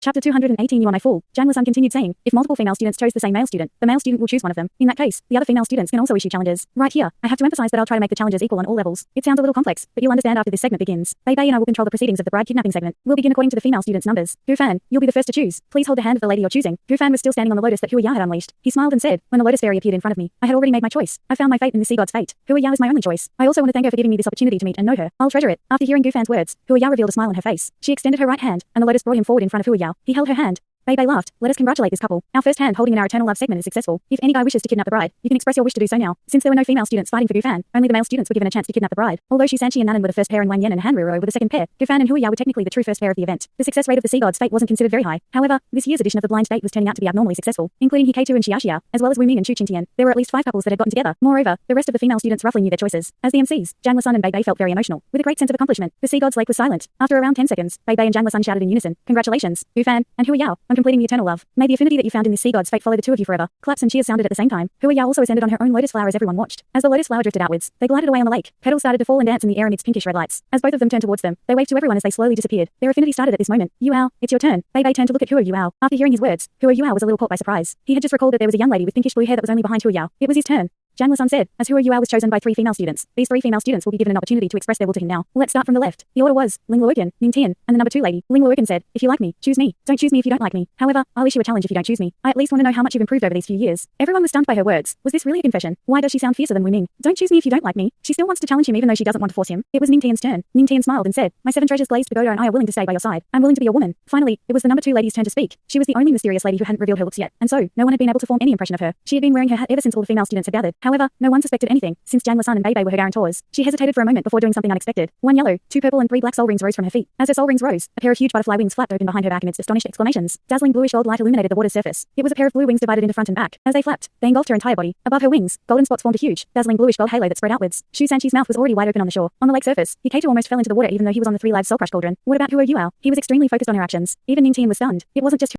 Chapter 218 You are my fool. Zhang Lisun continued saying, if multiple female students chose the same male student, the male student will choose one of them. In that case, the other female students can also issue challenges. Right here, I have to emphasize that I'll try to make the challenges equal on all levels. It sounds a little complex, but you'll understand after this segment begins. Bei Bei and I will control the proceedings of the bride kidnapping segment. We'll begin according to the female students' numbers. Hu Fan, you'll be the first to choose. Please hold the hand of the lady you're choosing. Hu Fan was still standing on the lotus that Hua Yao had unleashed. He smiled and said, when the lotus fairy appeared in front of me, I had already made my choice. I found my fate in the sea god's fate. Hua Yao is my only choice. I also want to thank her for giving me this opportunity to meet and know her. I'll treasure it. After hearing Gu Fan's words, Hua Yao revealed a smile on her face. She extended her right hand, and the lotus brought him forward in front of Hua Yao. He held her hand. Bei Bei laughed. Let us congratulate this couple. Our first hand holding in our eternal love segment is successful. If any guy wishes to kidnap the bride, you can express your wish to do so now. Since there were no female students fighting for Gu Fan, only the male students were given a chance to kidnap the bride. Although Xu Sanqi and Nanan were the first pair and Wang Yan and Han Ruo were the second pair, Gu Fan and Hua Yao were technically the true first pair of the event. The success rate of the sea god's fate wasn't considered very high. However, this year's edition of the blind date was turning out to be abnormally successful, including He Keitu and Xia Xia, as well as Wu Ming and Chu Qingtian. There were at least 5 couples that had gotten together. Moreover, the rest of the female students roughly knew their choices. As the MCs, Zhang Lisun and Bei Bei felt very emotional. With a great sense of accomplishment, the sea god's lake was silent. After around 10 seconds, Bei Bei and Zhang Lisun shouted in unison, congratulations, Gu Fan, and Hua Yao, on completing the eternal love. May the affinity that you found in this sea god's fate follow the two of you forever. Claps and cheers sounded at the same time. Hua Yao also ascended on her own lotus flower as everyone watched. As the lotus flower drifted outwards, they glided away on the lake. Petals started to fall and dance in the air amidst pinkish red lights. As both of them turned towards them, they waved to everyone as they slowly disappeared. Their affinity started at this moment. Yuao, it's your turn. Bei Bei turned to look at Hua Yuao. After hearing his words, Hua Yuao was a little caught by surprise. He had just recalled that there was a young lady with pinkish blue hair that was only behind Hua Yao. It was his turn. Zhang Lisun said, as Hua Yuao was chosen by 3 female students. These 3 female students will be given an opportunity to express their will to him now. Let's start from the left. The order was Ling Luokan, Ning Tian, and the number 2 lady. Ling Luokan said, if you like me, choose me. Don't choose me if you don't like me. However, I'll issue a challenge if you don't choose me. I at least want to know how much you've improved over these few years. Everyone was stunned by her words. Was this really a confession? Why does she sound fiercer than Wu Ming? Don't choose me if you don't like me. She still wants to challenge him even though she doesn't want to force him. It was Ning Tian's turn. Ning Tian smiled and said, my 7 treasures glazed pagoda and I are willing to stay by your side. I'm willing to be a woman. Finally, it was the number 2 lady's turn to speak. She was the only mysterious lady who hadn't revealed her looks yet, and so no one had been able to form any impression of her. She had been wearing her hat ever since all the female students had gathered. However, no one suspected anything, since Zhang Lisun and Bei Bei were her guarantors. She hesitated for a moment before doing something unexpected. 1 yellow, 2 purple and 3 black soul rings rose from her feet. As her soul rings rose, a pair of huge butterfly wings flapped open behind her back amidst astonished exclamations. Dazzling bluish gold light illuminated the water's surface. It was a pair of blue wings divided into front and back. As they flapped, they engulfed her entire body. Above her wings, golden spots formed a huge, dazzling bluish gold halo that spread outwards. Xu Sanqi's mouth was already wide open on the shore. On the lake surface, He Keitu almost fell into the water even though he was on the 3 live soul crush cauldron. What about Hua Yuao? He was extremely focused on her actions. Even Ning Tian was stunned. It wasn't just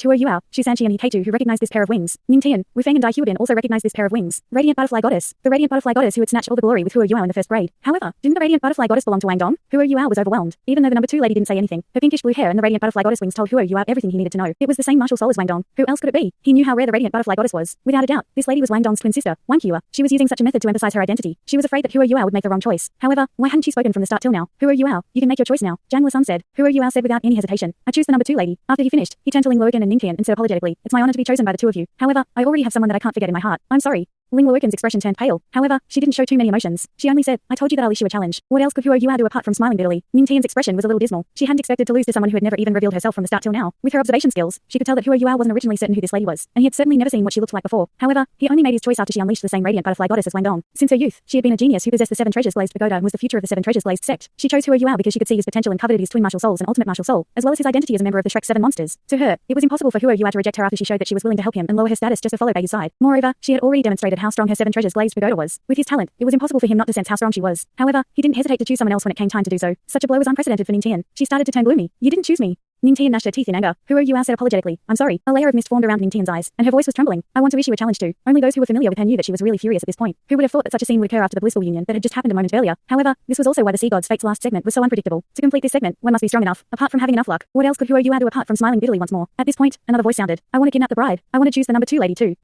Hua Yuao, Xu Sanqi and He Keitu who recognized this pair of wings. Ning Tian, Wu Feng and Dai Huabin also recognized this pair of wings. Radiant Butterfly Goddess. The Radiant Butterfly Goddess who had snatched all the glory with Hua Yuao in the first grade. However, didn't the Radiant Butterfly Goddess belong to Wang Dong? Hua Yuao was overwhelmed. Even though the number 2 lady didn't say anything, her pinkish blue hair and the Radiant Butterfly Goddess wings told Hua Yuao everything he needed to know. It was the same martial soul as Wang Dong. Who else could it be? He knew how rare the Radiant Butterfly Goddess was. Without a doubt, this lady was Wang Dong's twin sister, Wang Qihua. She was using such a method to emphasize her identity. She was afraid that Hua Yuao would make the wrong choice. However, why hadn't she spoken from the start till now? Hua Yuao, you can make your choice now. Zhang Lisun said. Hua Yuao said without any hesitation, I choose the number 2 lady. After he finished, he turned to Ling Luokan and Ning Tian and said apologetically, it's my honor to be chosen by the 2 of you. However, I already have someone that I can't forget in my heart. I'm sorry. Ling Luokan's expression turned pale. However, she didn't show too many emotions. She only said, I told you that I'll issue a challenge. What else could Hua Yuao do apart from smiling bitterly? Ning Tian's expression was a little dismal. She hadn't expected to lose to someone who had never even revealed herself from the start till now. With her observation skills, she could tell that Hua Yuao wasn't originally certain who this lady was, and he had certainly never seen what she looked like before. However, he only made his choice after she unleashed the same Radiant Butterfly Goddess as Wang Dong. Since her youth, she had been a genius who possessed the 7 treasures glazed pagoda and was the future of the 7 treasures glazed sect. She chose Hua Yuao because she could see his potential and coveted his twin martial souls and ultimate martial soul, as well as his identity as a member of the Shrek 7 monsters. To her, it was impossible for Hua Yuao to reject her after she showed that she was willing to help him and lower her status just to follow by his side. Moreover, she had already demonstrated how strong her 7 treasures glazed pagoda was. With his talent, it was impossible for him not to sense how strong she was. However, he didn't hesitate to choose someone else when it came time to do so. Such a blow was unprecedented for Ning Tian. She started to turn gloomy. You didn't choose me. Ning Tian gnashed her teeth in anger. Hua Yuao said apologetically, I'm sorry. A layer of mist formed around Ning Tian's eyes, and her voice was trembling. I want to issue a challenge too. Only those who were familiar with her knew that she was really furious at this point. Who would have thought that such a scene would occur after the blissful union that had just happened a moment earlier? However, this was also why the sea god's fate's last segment was so unpredictable. To complete this segment, one must be strong enough. Apart from having enough luck, what else could Hua Yuao do apart from smiling bitterly once more? At this point, another voice sounded. I want to kidnap the bride. I want to choose the number 2 lady too.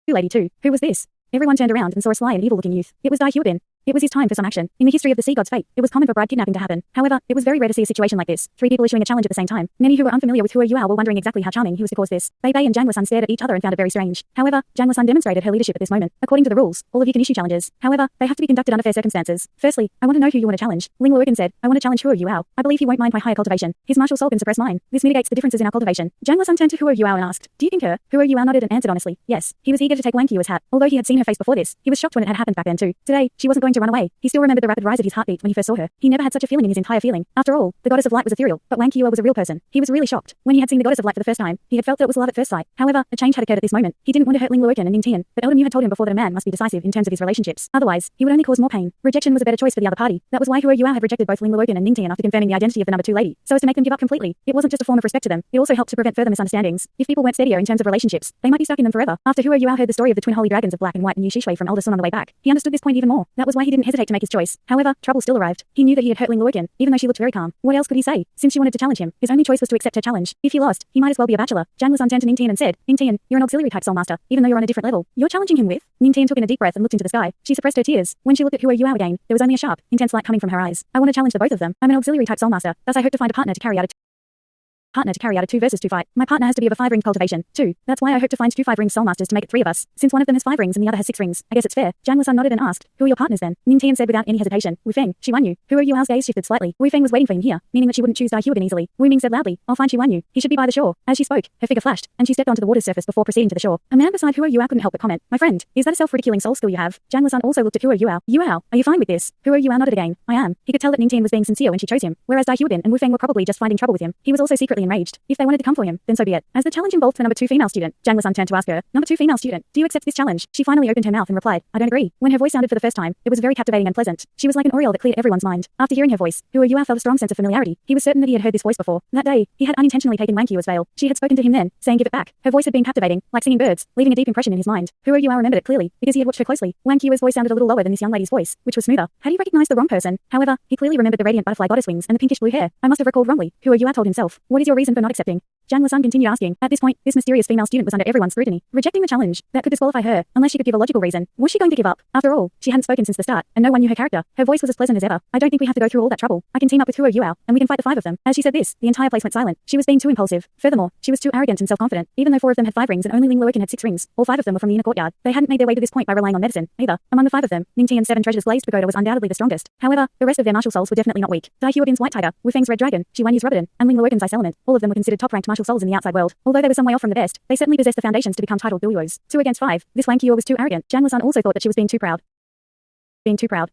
2 lady too. Who was this? Everyone turned around and saw a sly and evil-looking youth. It was Dai Huabin. It was his time for some action. In the history of the sea god's fate, it was common for bride kidnapping to happen. However, it was very rare to see a situation like this. 3 people issuing a challenge at the same time. Many who were unfamiliar with Hua Yuao were wondering exactly how charming he was to cause this. Bei Bei and Zhang Lisun stared at each other and found it very strange. However, Zhang Lisun demonstrated her leadership at this moment. According to the rules, all of you can issue challenges. However, they have to be conducted under fair circumstances. Firstly, I want to know who you want to challenge. Ling Luokan said, I want to challenge Hua Yuao. I believe he won't mind my higher cultivation. His martial soul can suppress mine. This mitigates the differences in our cultivation. Zhang Lisun turned to Hua Yuao and asked, do you concur? Hua Yuao nodded and answered honestly, yes. He was eager to take Wang Qiu's hat. Although he had seen her face before this, he was shocked when it had happened back then too. Today, she wasn't going to run away. He still remembered the rapid rise of his heartbeat when he first saw her. He never had such a feeling in his entire feeling. After all, the goddess of light was ethereal, but Wang Qiu was a real person. He was really shocked. When he had seen the goddess of light for the first time, he had felt that it was love at first sight. However, a change had occurred at this moment. He didn't want to hurt Ling Luokan and Ning Tian, but Elder Mu had told him before that a man must be decisive in terms of his relationships. Otherwise, he would only cause more pain. Rejection was a better choice for the other party. That was why Hua Yuao had rejected both Ling Luokan and Ning Tian after confirming the identity of the number 2 lady, so as to make them give up completely. It wasn't just a form of respect to them. It also helped to prevent further misunderstandings. If people weren't steadier in terms of relationships, they might be stuck in them forever. After Hua Yuao heard the story of the twin holy dragons of black and white and Yu Shishui from Elder Sun on the way back, he understood this point even more. That was why he didn't hesitate to make his choice. However, trouble still arrived. He knew that he had hurt Ling Luogan, even though she looked very calm. What else could he say? Since she wanted to challenge him, his only choice was to accept her challenge. If he lost, he might as well be a bachelor. Zhang Lusan turned to Ning Tian and said, Ning Tian, you're an auxiliary type soul master, even though you're on a different level. You're challenging him with? Ning Tian took in a deep breath and looked into the sky. She suppressed her tears. When she looked at Huo Yuao again, there was only a sharp, intense light coming from her eyes. I want to challenge the both of them. I'm an auxiliary type soul master, thus I hope to find a partner to carry out a 2 versus 2 fight. My partner has to be of a 5 ring cultivation, too. That's why I hope to find 2 5-ring soul masters to make it 3 of us. Since one of them has 5 rings and the other has 6 rings, I guess it's fair. Zhang Lusan nodded and asked, who are your partners then? Ning Tian said without any hesitation, Wu Feng, Shi Wanyu. Who are Yuao's gaze shifted slightly. Wu Feng was waiting for him here, meaning that she wouldn't choose Dai Huoben easily. Wu Ming said loudly, I'll find Shi Wanyu. He should be by the shore. As she spoke, her figure flashed, and she stepped onto the water's surface before proceeding to the shore. A man beside Huo Yuao couldn't help but comment, my friend, is that a self-ridiculing soul skill you have? Zhang Lusan also looked at Huo Yuao. Yuao, are you fine with this? Huo Yuao nodded again. I am. He could tell that Ning Tian was being sincere when she chose him, whereas Dai Huoben and Wu Feng were probably just finding trouble with him. He was also secretly enraged. If they wanted to come for him, then so be it. As the challenge involved the number 2 female student, Zhang Lusan turned to ask her, number 2 female student, do you accept this challenge? She finally opened her mouth and replied, I don't agree. When her voice sounded for the first time, it was very captivating and pleasant. She was like an aureole that cleared everyone's mind. After hearing her voice, Huo Yuao felt a strong sense of familiarity. He was certain that he had heard this voice before. That day, he had unintentionally taken Wang Qiu's veil. She had spoken to him then, saying give it back. Her voice had been captivating, like singing birds, leaving a deep impression in his mind. Huo Yuao remembered it clearly, because he had watched her closely. Wang Qiu's voice sounded a little lower than this young lady's voice, which was smoother. Had he recognized the wrong person? However, he clearly remembered the radiant butterfly goddess wings and the pinkish blue hair. I must have recalled wrongly. Huo Yuao told himself. What is your reason for not accepting? Zhang Lusan continued asking. At this point, this mysterious female student was under everyone's scrutiny. Rejecting the challenge, that could disqualify her, unless she could give a logical reason. Was she going to give up? After all, she hadn't spoken since the start, and no one knew her character. Her voice was as pleasant as ever. I don't think we have to go through all that trouble. I can team up with Huo Yuao, and we can fight the 5 of them. As she said this, the entire place went silent. She was being too impulsive. Furthermore, she was too arrogant and self-confident. Even though 4 of them had 5 rings and only Ling Luogan had 6 rings, all 5 of them were from the inner courtyard. They hadn't made their way to this point by relying on medicine, either. Among the 5 of them, Ning Tian's 7 treasures glazed pagoda was undoubtedly the strongest. However, the rest of their martial souls were definitely not weak. Dai Huoben's white tiger, Wu Feng's red dragon, Shi Wanyu's Rubberton, and Ling Luogan's ice element, all of them were considered top-ranked martial souls in the outside world. Although they were some way off from the best, they certainly possessed the foundations to become titled Biluos. 2 against 5. This Wang Qiu was too arrogant. Zhang Lusan also thought that she was being too proud.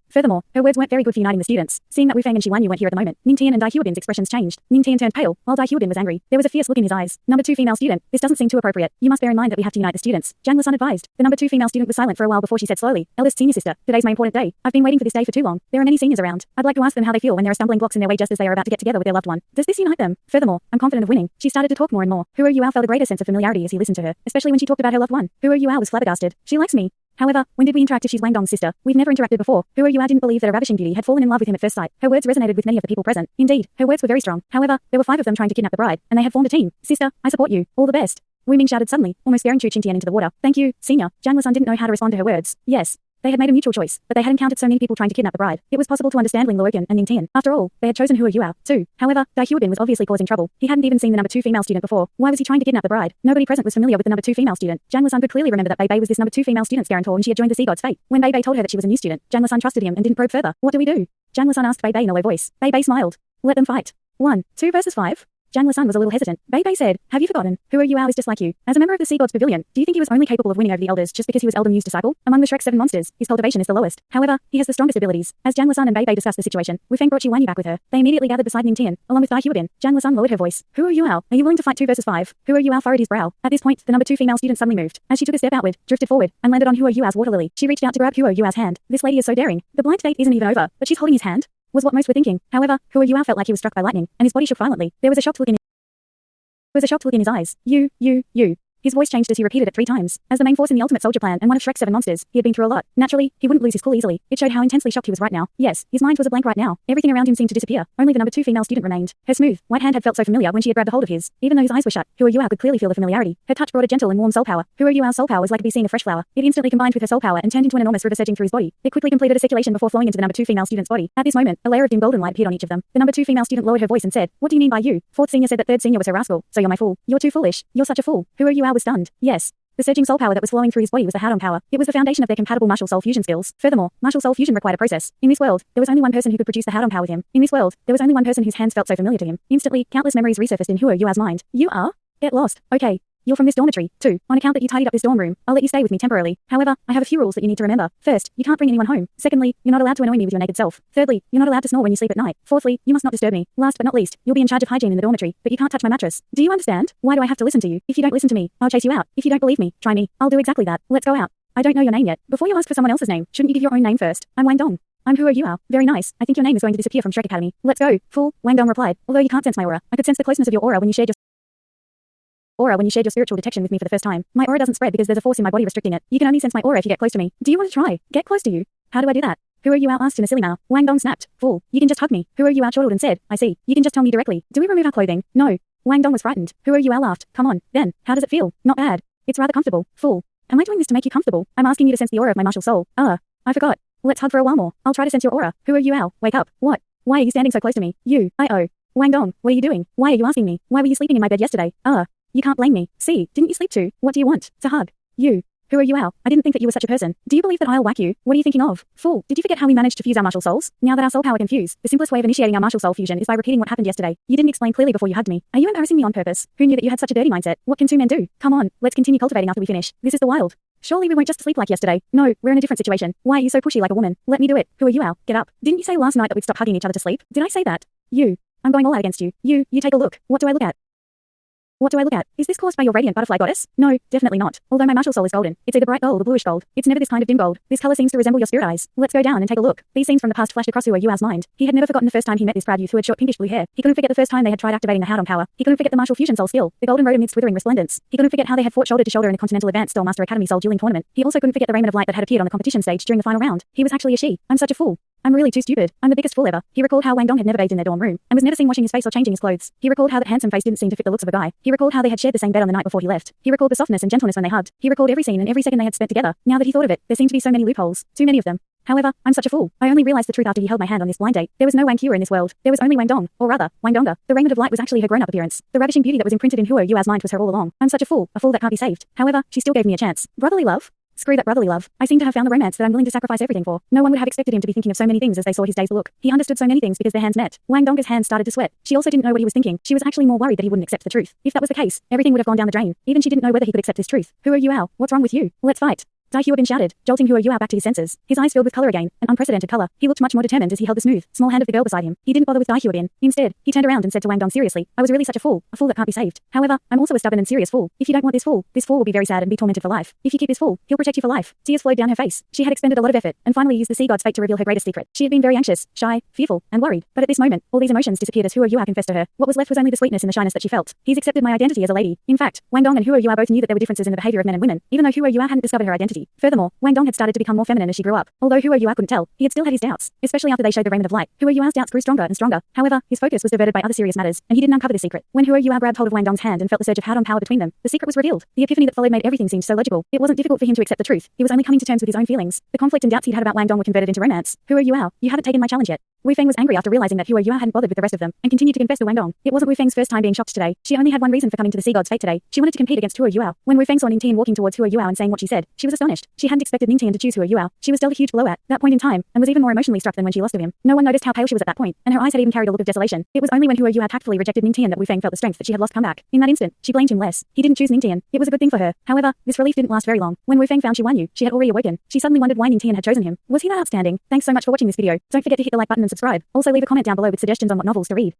Furthermore, her words weren't very good for uniting the students. Seeing that Wu Feng and Shi Wanyu weren't here at the moment, Ning Tian and Dai Huoben's expressions changed. Ning Tian turned pale, while Dai Huoben was angry. There was a fierce look in his eyes. Number 2 female student, this doesn't seem too appropriate. You must bear in mind that we have to unite the students. Zhang Lusan advised. The number 2 female student was silent for a while before she said slowly, eldest senior sister, today's my important day. I've been waiting for this day for too long. There are many seniors around. I'd like to ask them how they feel when there are stumbling blocks in their way just as they are about to get together with their loved one. Does this unite them? Furthermore, I'm confident of winning. She started to talk more and more. Huo Yuao felt a greater sense of familiarity as he listened to her, especially when she talked about her loved one. Huo Yuao was flabbergasted. She likes me. However, when did we interact if she's Wang Dong's sister? We've never interacted before. Huo Yuao didn't believe that a ravishing beauty had fallen in love with him at first sight. Her words resonated with many of the people present. Indeed, her words were very strong. However, there were 5 of them trying to kidnap the bride, and they had formed a team. Sister, I support you. All the best. Wu Ming shouted suddenly, almost scaring Chu Qingtian into the water. Thank you, senior. Zhang Lusan didn't know how to respond to her words. Yes. They had made a mutual choice, but they had encountered so many people trying to kidnap the bride. It was possible to understand Ling Luogan and Ning Tian. After all, they had chosen Huo Yuao, too. However, Dai Huoben was obviously causing trouble. He hadn't even seen the number 2 female student before. Why was he trying to kidnap the bride? Nobody present was familiar with the number 2 female student. Zhang Lusan could clearly remember that Bei Bei was this number 2 female student's guarantor and she had joined the Sea God's fate. When Bei Bei told her that she was a new student, Zhang Lusan trusted him and didn't probe further. What do we do? Zhang Lusan asked Bei Bei in a low voice. Bei Bei smiled. Let them fight. 1, 2 versus 5? Zhang Lusan was a little hesitant. Bei Bei said, have you forgotten? Huo Yuao is just like you. As a member of the Sea God's Pavilion, do you think he was only capable of winning over the elders just because he was Elder Mu's disciple? Among the Shrek 7 monsters, his cultivation is the lowest. However, he has the strongest abilities. As Zhang Lusan and Bei Bei discussed the situation, Wu Feng brought Shi Wanyu back with her. They immediately gathered beside Ning Tian, along with Dai Huoben. Zhang Lusan lowered her voice. Huo Yuao, are you willing to fight 2 versus 5? Huo Yuao furrowed his brow. At this point, the number 2 female student suddenly moved. As she took a step outward, drifted forward, and landed on Huo Yuao's water lily. She reached out to grab Huo Yuao's hand. This lady is so daring. The blind date isn't even over, but she's holding his hand? Was what most were thinking. However, Huo Yuao felt like he was struck by lightning, and his body shook violently. There was a shocked look in his eyes. You. His voice changed as he repeated it 3 times. As the main force in the Ultimate Soldier Plan and one of Shrek's 7 monsters, he had been through a lot. Naturally, he wouldn't lose his cool easily. It showed how intensely shocked he was right now. Yes, his mind was a blank right now. Everything around him seemed to disappear. Only the number 2 female student remained. Her smooth, white hand had felt so familiar when she had grabbed a hold of his. Even though his eyes were shut, Huo Yuao could clearly feel the familiarity. Her touch brought a gentle and warm soul power. Huo Yuao's soul power was like to be seeing a fresh flower. It instantly combined with her soul power and turned into an enormous river surging through his body. It quickly completed a circulation before flowing into the number 2 female student's body. At this moment, a layer of dim golden light appeared on each of them. The number 2 female student lowered her voice and said, "What do you mean by you?" 4th senior said that 3rd senior was her rascal. So you're my fool. You're too foolish. You're such a fool. Huo Yuao was stunned. Yes. The surging soul power that was flowing through his body was the Haodong power. It was the foundation of their compatible martial soul fusion skills. Furthermore, martial soul fusion required a process. In this world, there was only one person who could produce the Haodong power with him. In this world, there was only one person whose hands felt so familiar to him. Instantly, countless memories resurfaced in Huo Yuao's mind. You are? Get lost. Okay. You're from this dormitory, too. On account that you tidied up this dorm room, I'll let you stay with me temporarily. However, I have a few rules that you need to remember. First, you can't bring anyone home. Secondly, you're not allowed to annoy me with your naked self. Thirdly, you're not allowed to snore when you sleep at night. Fourthly, you must not disturb me. Last but not least, you'll be in charge of hygiene in the dormitory, but you can't touch my mattress. Do you understand? Why do I have to listen to you? If you don't listen to me, I'll chase you out. If you don't believe me, try me. I'll do exactly that. Let's go out. I don't know your name yet. Before you ask for someone else's name, shouldn't you give your own name first? I'm Wang Dong. I'm Huo Yuao. Very nice. I think your name is going to disappear from Shrek Academy. Let's go. Fool, Wang Dong replied. Although you can't sense my aura, I could sense the closeness of your aura when you shared your spiritual detection with me for the first time. My aura doesn't spread because there's a force in my body restricting it. You can only sense my aura if you get close to me. Do you want to try? Get close to you. How do I do that? Who are you out? Asked in a silly manner. Wang Dong snapped. Fool, you can just hug me. Who are you out? Chortled and said, I see. You can just tell me directly. Do we remove our clothing? No. Wang Dong was frightened. Who are you out? Laughed. Come on, then. How does it feel? Not bad. It's rather comfortable. Fool. Am I doing this to make you comfortable? I'm asking you to sense the aura of my martial soul. I forgot. Let's hug for a while more. I'll try to sense your aura. Who are you, Al? Wake up. What? Why are you standing so close to me? You. I-oh. Wang Dong, what are you doing? Why are you asking me? Why were you sleeping in my bed yesterday? You can't blame me. See, didn't you sleep too? What do you want? To hug. You. Who are you, Al? I didn't think that you were such a person. Do you believe that I'll whack you? What are you thinking of? Fool, did you forget how we managed to fuse our martial souls? Now that our soul power can fuse, the simplest way of initiating our martial soul fusion is by repeating what happened yesterday. You didn't explain clearly before you hugged me. Are you embarrassing me on purpose? Who knew that you had such a dirty mindset? What can two men do? Come on, let's continue cultivating after we finish. This is the wild. Surely we won't just sleep like yesterday. No, we're in a different situation. Why are you so pushy like a woman? Let me do it. Who are you, Al? Get up. Didn't you say last night that we'd stop hugging each other to sleep? Did I say that? You. I'm going all out against you. You take a look. What do I look at? What do I look at? Is this caused by your radiant butterfly goddess? No, definitely not. Although my martial soul is golden, it's either bright gold or bluish gold. It's never this kind of dim gold. This color seems to resemble your spirit eyes. Let's go down and take a look. These scenes from the past flashed across Hua Yuao's mind. He had never forgotten the first time he met this proud youth who had short pinkish blue hair. He couldn't forget the first time they had tried activating the Haodong power. He couldn't forget the martial fusion soul skill, the golden road amidst withering resplendence. He couldn't forget how they had fought shoulder to shoulder in the Continental Advanced Soul Master Academy Soul Dueling Tournament. He also couldn't forget the raiment of light that had appeared on the competition stage during the final round. He was actually a she. I'm such a fool. I'm really too stupid. I'm the biggest fool ever. He recalled how Wang Dong had never bathed in their dorm room and was never seen washing his face or changing his clothes. He recalled how that handsome face didn't seem to fit the looks of a guy. He recalled how they had shared the same bed on the night before he left. He recalled the softness and gentleness when they hugged. He recalled every scene and every second they had spent together. Now that he thought of it, there seemed to be so many loopholes. Too many of them. However, I'm such a fool. I only realized the truth after he held my hand on this blind date. There was no Wang Hua in this world. There was only Wang Dong, or rather, Wang Donga. The raiment of light was actually her grown-up appearance. The ravishing beauty that was imprinted in Hua Yua's mind was her all along. I'm such a fool that can't be saved. However, she still gave me a chance. Brotherly love? Screw that brotherly love. I seem to have found the romance that I'm willing to sacrifice everything for. No one would have expected him to be thinking of so many things as they saw his day's look. He understood so many things because their hands met. Wang Donga's hands started to sweat. She also didn't know what he was thinking. She was actually more worried that he wouldn't accept the truth. If that was the case, everything would have gone down the drain. Even she didn't know whether he could accept this truth. Who are you, Al? What's wrong with you? Let's fight. Dai Huabin shouted, jolting Hua Yua back to his senses. His eyes filled with color again, an unprecedented color. He looked much more determined as he held the smooth, small hand of the girl beside him. He didn't bother with Dai Huabin. Instead, he turned around and said to Wang Dong seriously, I was really such a fool that can't be saved. However, I'm also a stubborn and serious fool. If you don't want this fool will be very sad and be tormented for life. If you keep this fool, he'll protect you for life. Tears flowed down her face. She had expended a lot of effort and finally used the sea god's fate to reveal her greatest secret. She had been very anxious, shy, fearful, and worried. But at this moment, all these emotions disappeared as Hua Yua confessed to her. What was left was only the sweetness and the shyness that she felt. He's accepted my identity as a lady. In fact, Wang Dong and Hua Yua both knew that there were differences in the behavior of men and women, even though Hua Yua hadn't discovered her identity. Furthermore, Wang Dong had started to become more feminine as she grew up. Although Hua Yua couldn't tell, he had still had his doubts, especially after they showed the raiment of light. Hua Yua's doubts grew stronger and stronger. However, his focus was diverted by other serious matters, and he didn't uncover the secret. When Hua Yua grabbed hold of Wang Dong's hand and felt the surge of Haodong power between them, the secret was revealed. The epiphany that followed made everything seem so logical. It wasn't difficult for him to accept the truth. He was only coming to terms with his own feelings. The conflict and doubts he'd had about Wang Dong were converted into romance. Hua Yua, you haven't taken my challenge yet. Wu Feng was angry after realizing that Hua Yua hadn't bothered with the rest of them, and continued to confess to Wang Dong. It wasn't Wu Feng's first time being shocked today. She only had one reason for coming to the sea god's fate today. She wanted to compete against Hua Yua. When Wu Feng saw Ning Tian walking towards Hua Yua and saying what she said, she was astonished. She hadn't expected Ning Tian to choose Hua Yua. She was dealt a huge blow at that point in time, and was even more emotionally struck than when she lost of him. No one noticed how pale she was at that point, and her eyes had even carried a look of desolation. It was only when Hua Yua tactfully rejected Ning Tian that Wu Feng felt the strength that she had lost come back. In that instant, she blamed him less. He didn't choose Ning Tian. It was a good thing for her. However, this relief didn't last very long. When Wu Feng found Shi Wanyu, she had already awoken. She suddenly wondered why Ning Tian had chosen him. Was he that outstanding? Thanks so much for watching this video. Don't forget to hit the like button and subscribe. Also leave a comment down below with suggestions on what novels to read.